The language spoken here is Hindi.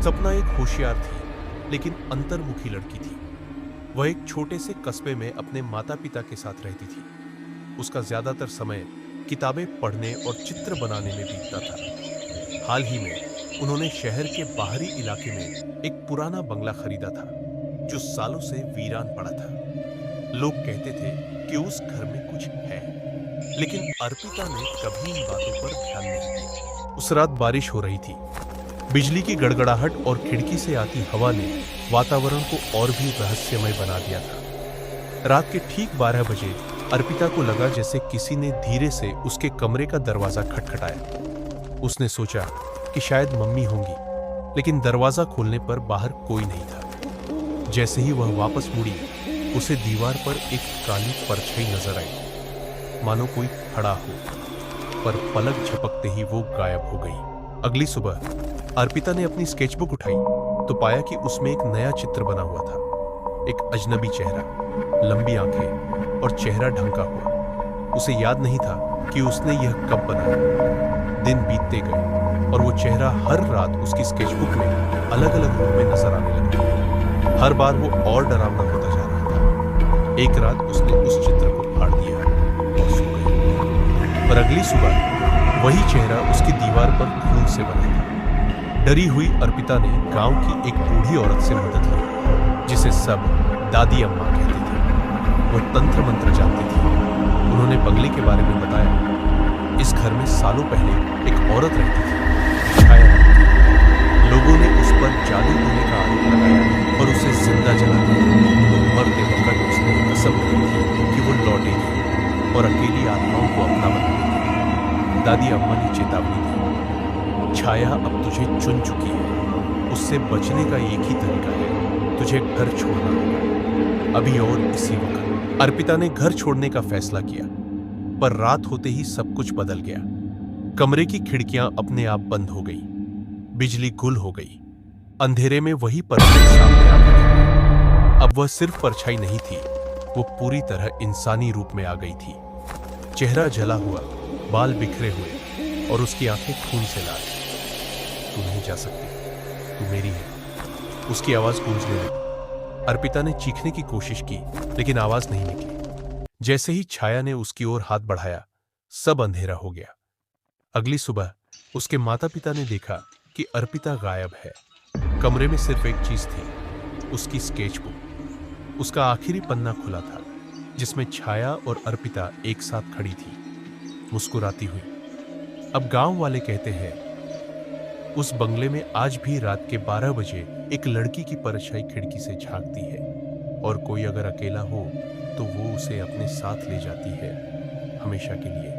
सपना एक होशियार थी लेकिन अंतर्मुखी लड़की थी। वह एक छोटे से कस्बे में अपने माता पिता के साथ रहती थी। उसका ज्यादातर समय किताबें पढ़ने और चित्र बनाने में बीतता था। हाल ही में उन्होंने शहर के बाहरी इलाके में एक पुराना बंगला खरीदा था जो सालों से वीरान पड़ा था। लोग कहते थे कि उस घर में कुछ है, लेकिन अर्पिता ने कभी इन बातों पर ध्यान नहीं दिया। उस रात बारिश हो रही थी। बिजली की गड़गड़ाहट और खिड़की से आती हवा ने वातावरण को और भी रहस्यमय बना दिया था। रात के ठीक 12 बजे अर्पिता को लगा जैसे किसी ने धीरे से उसके कमरे का दरवाजा खटखटाया। उसने सोचा कि शायद मम्मी होंगी, लेकिन दरवाजा खोलने पर बाहर कोई नहीं था। जैसे ही वह वापस मुड़ी, उसे दीवार पर एक काली परछाई नजर आई, मानो कोई खड़ा हो, पर पलक झपकते ही वो गायब हो गई। अगली सुबह अर्पिता ने अपनी स्केचबुक उठाई तो पाया कि उसमें एक नया चित्र बना हुआ था। एक अजनबी चेहरा, लंबी आंखें और चेहरा ढंका हुआ। उसे याद नहीं था कि उसने यह कब बनाया। दिन बीतते गए और वो चेहरा हर रात उसकी स्केचबुक में अलग अलग रूप में नजर आने लगा। हर बार वो और डरावना होता जा रहा था। एक रात उसने उस चित्र को फाड़ दिया और सो गई। पर अगली सुबह वही चेहरा उसकी दीवार पर खून से बना था। डरी हुई अर्पिता ने गांव की एक बूढ़ी औरत से मदद ली, जिसे सब दादी अम्मा कहते थे। वो तंत्र मंत्र जानती थी। उन्होंने बंगले के बारे में बताया। इस घर में सालों पहले एक औरत रहती थी, छाया नाम की। लोगों ने उस पर जादू टोने का आरोप लगाया और उसे जिंदा जला दिया। मरते वक्त उसने कसम खाई थी कि वो लौटेगी और अकेली आत्माओं को अपना बनाएगी। दादी अम्मा ने चेतावनी दी, छाया अब तुझे चुन चुकी है। उससे बचने का एक ही तरीका है, तुझे घर छोड़ना होगा, अभी और इसी वक्त। अर्पिता ने घर छोड़ने का फैसला किया, पर रात होते ही सब कुछ बदल गया। कमरे की खिड़कियां अपने आप बंद हो गई, बिजली गुल हो गई। अंधेरे में वही परछाई सामने आ गई। अब वह सिर्फ परछाई नहीं थी, वो पूरी तरह इंसानी रूप में आ गई थी। चेहरा जला हुआ, बाल बिखरे हुए और उसकी आंखें खून से लाल। तू नहीं जा सकती, तू मेरी है, उसकी आवाज गूंजने लगी। अर्पिता ने चीखने की कोशिश की, लेकिन आवाज नहीं निकली। जैसे ही छाया ने उसकी ओर हाथ बढ़ाया, सब अंधेरा हो गया। अगली सुबह उसके माता पिता ने देखा कि अर्पिता गायब है। कमरे में सिर्फ एक चीज थी, उसकी स्केचबुक। उसका आखिरी पन्ना खुला था, जिसमें छाया और अर्पिता एक साथ खड़ी थी, मुस्कुराती हुई। अब गांव वाले कहते हैं, उस बंगले में आज भी रात के 12 बजे एक लड़की की परछाई खिड़की से झांकती है, और कोई अगर अकेला हो तो वो उसे अपने साथ ले जाती है, हमेशा के लिए।